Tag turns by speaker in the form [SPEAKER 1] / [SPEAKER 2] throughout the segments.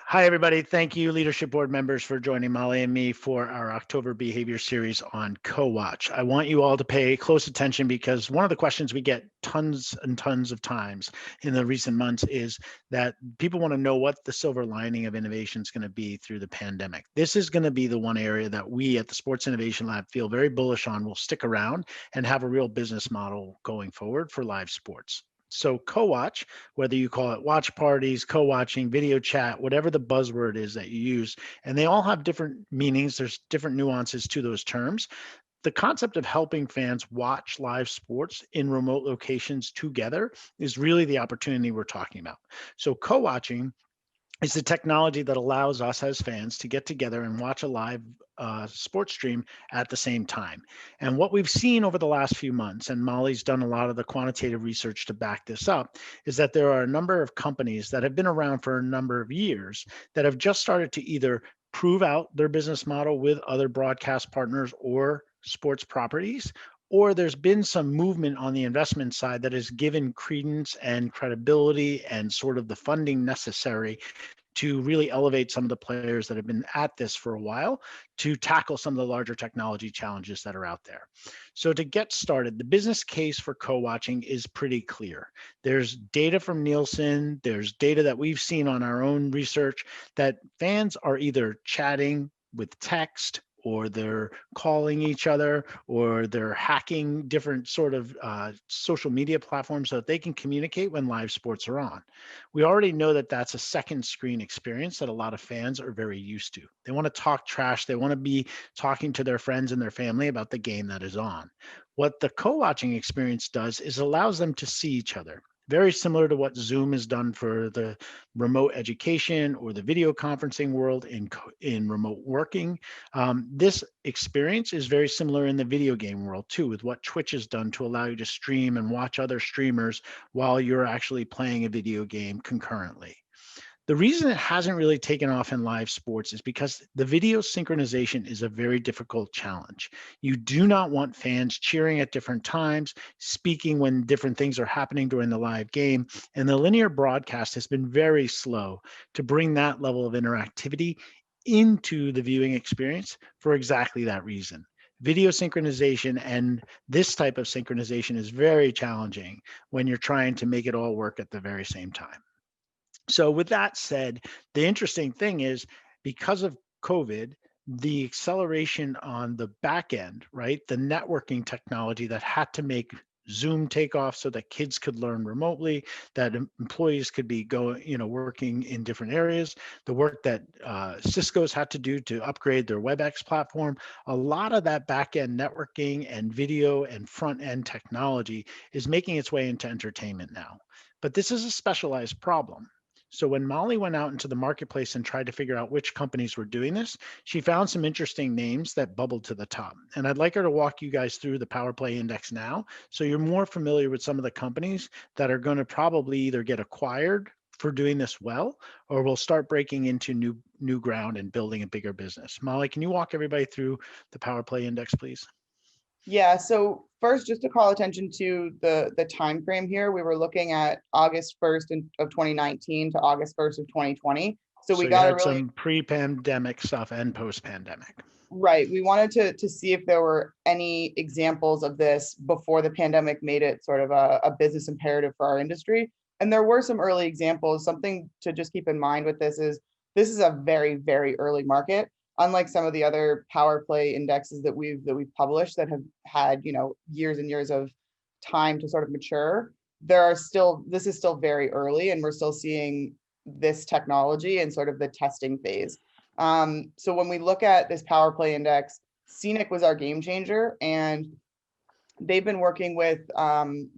[SPEAKER 1] Hi, everybody. Thank you, Leadership Board members, for joining Molly and me for our October behavior series on Co-Watch. I want you all to pay close attention because one of the questions we get tons and tons of times in the recent months is that people want to know what the silver lining of innovation is going to be through the pandemic. This is going to be the one area that we at the Sports Innovation Lab feel very bullish on will stick around and have a real business model going forward for live sports. So co-watch, whether you call it watch parties, co-watching, video chat, whatever the buzzword is that you use, and they all have different meanings. There's different nuances to those terms. The concept of helping fans watch live sports in remote locations together is really the opportunity we're talking about. So co-watching is the technology that allows us as fans to get together and watch a live sports stream at the same time. And what we've seen over the last few months, and Molly's done a lot of the quantitative research to back this up, is that there are a number of companies that have been around for a number of years that have just started to either prove out their business model with other broadcast partners or sports properties, or there's been some movement on the investment side that has given credence and credibility and sort of the funding necessary to really elevate some of the players that have been at this for a while to tackle some of the larger technology challenges that are out there. So to get started, the business case for co-watching is pretty clear. There's data from Nielsen, there's data that we've seen on our own research that fans are either chatting with text, or they're calling each other, or they're hacking different sort of social media platforms so that they can communicate when live sports are on. We already know that that's a second screen experience that a lot of fans are very used to. They want to talk trash. They want to be talking to their friends and their family about the game that is on. What the co-watching experience does is allows them to see each other. Very similar to what Zoom has done for the remote education or the video conferencing world in remote working. This experience is very similar in the video game world too, with what Twitch has done to allow you to stream and watch other streamers while you're actually playing a video game concurrently. The reason it hasn't really taken off in live sports is because the video synchronization is a very difficult challenge. You do not want fans cheering at different times, speaking when different things are happening during the live game, and the linear broadcast has been very slow to bring that level of interactivity into the viewing experience for exactly that reason. Video synchronization and this type of synchronization is very challenging when you're trying to make it all work at the very same time. So with that said, the interesting thing is because of COVID, the acceleration on the back end, right? The networking technology that had to make Zoom take off so that kids could learn remotely, that employees could be working in different areas, the work that Cisco's had to do to upgrade their WebEx platform, a lot of that back end networking and video and front end technology is making its way into entertainment now. But this is a specialized problem. So when Molly went out into the marketplace and tried to figure out which companies were doing this, she found some interesting names that bubbled to the top. And I'd like her to walk you guys through the Power Play Index now, so you're more familiar with some of the companies that are going to probably either get acquired for doing this well, or will start breaking into new ground and building a bigger business. Molly, can you walk everybody through the Power Play Index, please?
[SPEAKER 2] Yeah, so first, just to call attention to the time frame here, we were looking at August 1st of 2019 to August 1st of 2020. So we
[SPEAKER 1] you
[SPEAKER 2] got a
[SPEAKER 1] had
[SPEAKER 2] really
[SPEAKER 1] some pre-pandemic stuff and post-pandemic.
[SPEAKER 2] right. We wanted to see if there were any examples of this before the pandemic made it sort of a business imperative for our industry. And there were some early examples. Something to just keep in mind with this is a very, very early market. Unlike some of the other power play indexes that we've published that have had, years and years of time to sort of mature, this is still very early, and we're still seeing this technology in sort of the testing phase. So when we look at this power play index, Scenic was our game changer, and they've been working with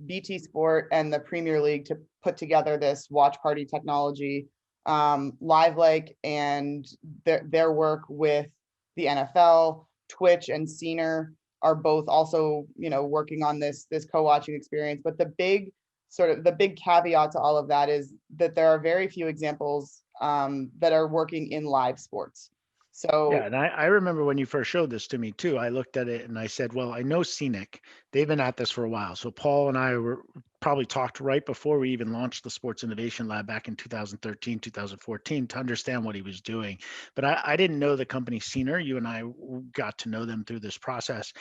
[SPEAKER 2] BT Sport and the Premier League to put together this watch party technology. Live Like and their work with the NFL, Twitch, and Scener are both also working on this co-watching experience. But the big caveat to all of that is that there are very few examples that are working in live sports.
[SPEAKER 1] Yeah,
[SPEAKER 2] So
[SPEAKER 1] and I remember when you first showed this to me too. I looked at it and I said, "Well, I know Scenic. They've been at this for a while." So Paul and I were probably talked right before we even launched the Sports Innovation Lab back in 2013, 2014 to understand what he was doing. But I didn't know the company Scener. You and I got to know them through this process.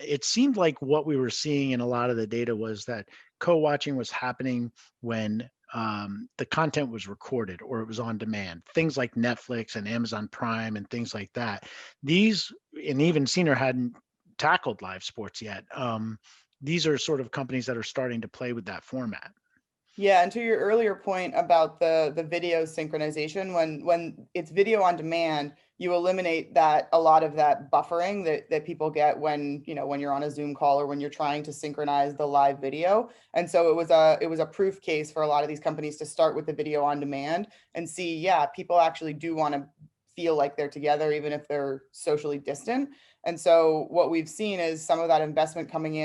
[SPEAKER 1] It seemed like what we were seeing in a lot of the data was that co-watching was happening when the content was recorded or it was on demand. Things like Netflix and Amazon Prime and things like that. These, and even Senior hadn't tackled live sports yet. These are sort of companies that are starting to play with that format.
[SPEAKER 2] yeah, and to your earlier point about the video synchronization, when it's video on demand, you eliminate that a lot of that buffering that people get when, when you're on a Zoom call or when you're trying to synchronize the live video. And so it was a proof case for a lot of these companies to start with the video on demand and see, yeah, people actually do want to feel like they're together even if they're socially distant. And so what we've seen is some of that investment coming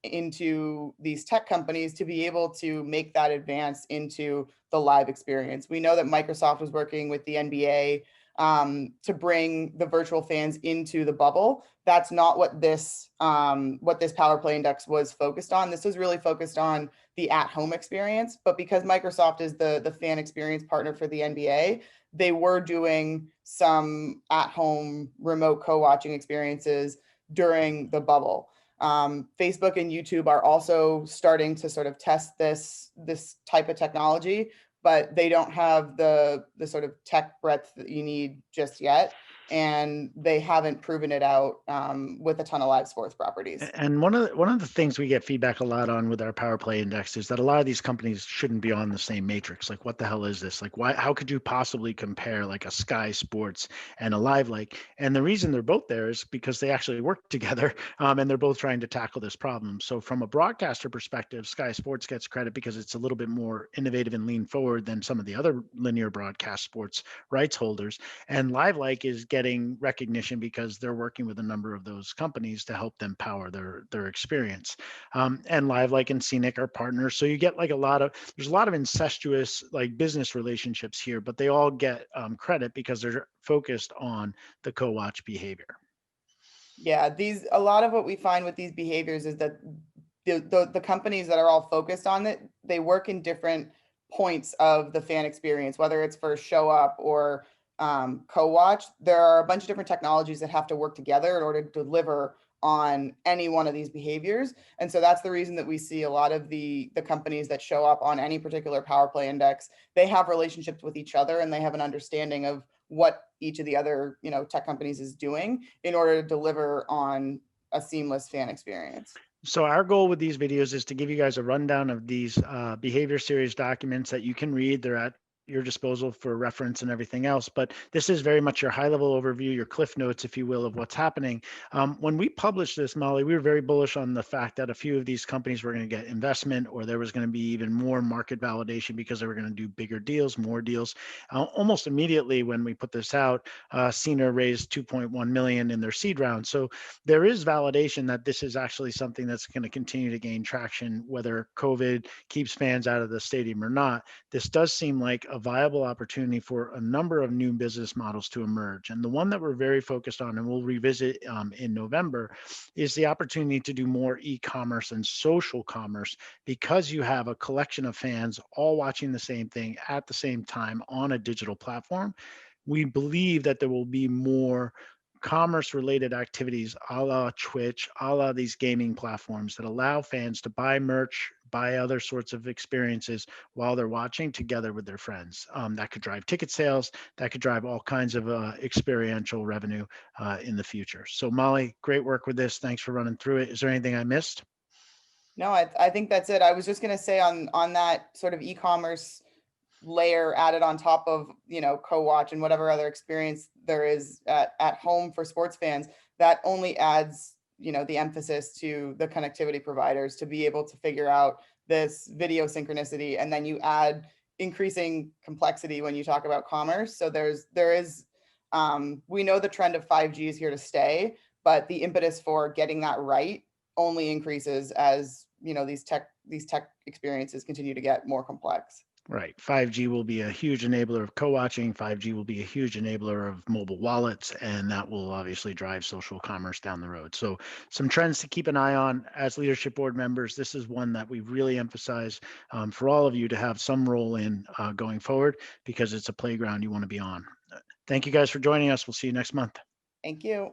[SPEAKER 2] into these tech companies to be able to make that advance into the live experience. We know that Microsoft was working with the NBA to bring the virtual fans into the bubble. That's not what this Power Play Index was focused on. This was really focused on the at-home experience. But because Microsoft is the fan experience partner for the NBA, they were doing some at-home remote co-watching experiences during the bubble. Facebook and YouTube are also starting to sort of test this type of technology, but they don't have the sort of tech breadth that you need just yet, and they haven't proven it out with a ton of live sports properties.
[SPEAKER 1] And one of the things we get feedback a lot on with our Power Play Index is that a lot of these companies shouldn't be on the same matrix. Like, what the hell is this? Like, why? How could you possibly compare like a Sky Sports and a Live Like? And the reason they're both there is because they actually work together, and they're both trying to tackle this problem. So, from a broadcaster perspective, Sky Sports gets credit because it's a little bit more innovative and lean forward than some of the other linear broadcast sports rights holders. And Live Like is getting recognition because they're working with a number of those companies to help them power their experience. And Live Like and Scenic are partners, so you get like there's a lot of incestuous like business relationships here, but they all get credit because they're focused on the co-watch behavior.
[SPEAKER 2] Yeah, a lot of what we find with these behaviors is that the companies that are all focused on it, they work in different points of the fan experience, whether it's for show up or co-watch. There are a bunch of different technologies that have to work together in order to deliver on any one of these behaviors. And so that's the reason that we see a lot of the companies that show up on any particular Power Play Index, they have relationships with each other and they have an understanding of what each of the other, tech companies is doing in order to deliver on a seamless fan experience.
[SPEAKER 1] So our goal with these videos is to give you guys a rundown of these behavior series documents that you can read. They're at your disposal for reference and everything else. But this is very much your high level overview, your cliff notes, if you will, of what's happening. When we published this, Molly, we were very bullish on the fact that a few of these companies were going to get investment, or there was going to be even more market validation because they were going to do bigger deals, more deals. Almost immediately when we put this out, Cena raised 2.1 million in their seed round. So there is validation that this is actually something that's going to continue to gain traction, whether COVID keeps fans out of the stadium or not. This does seem like a viable opportunity for a number of new business models to emerge. And the one that we're very focused on, and we'll revisit in November, is the opportunity to do more e-commerce and social commerce, because you have a collection of fans all watching the same thing at the same time on a digital platform. We believe that there will be more commerce related activities a la Twitch, a la these gaming platforms that allow fans to buy merch, buy other sorts of experiences while they're watching together with their friends. That could drive ticket sales, that could drive all kinds of experiential revenue in the future. So, Molly, great work with this. Thanks for running through it. Is there anything I missed?
[SPEAKER 2] No, I think that's it. I was just going to say on that sort of e-commerce layer added on top of, co-watch and whatever other experience there is at home for sports fans, that only adds, the emphasis to the connectivity providers to be able to figure out this video synchronicity. And then you add increasing complexity when you talk about commerce. So there is we know the trend of 5G is here to stay, but the impetus for getting that right only increases as, these tech experiences continue to get more complex.
[SPEAKER 1] Right. 5G will be a huge enabler of co-watching. 5G will be a huge enabler of mobile wallets, and that will obviously drive social commerce down the road. So some trends to keep an eye on as leadership board members. This is one that we really emphasize for all of you to have some role in going forward, because it's a playground you want to be on. Thank you guys for joining us. We'll see you next month.
[SPEAKER 2] Thank you.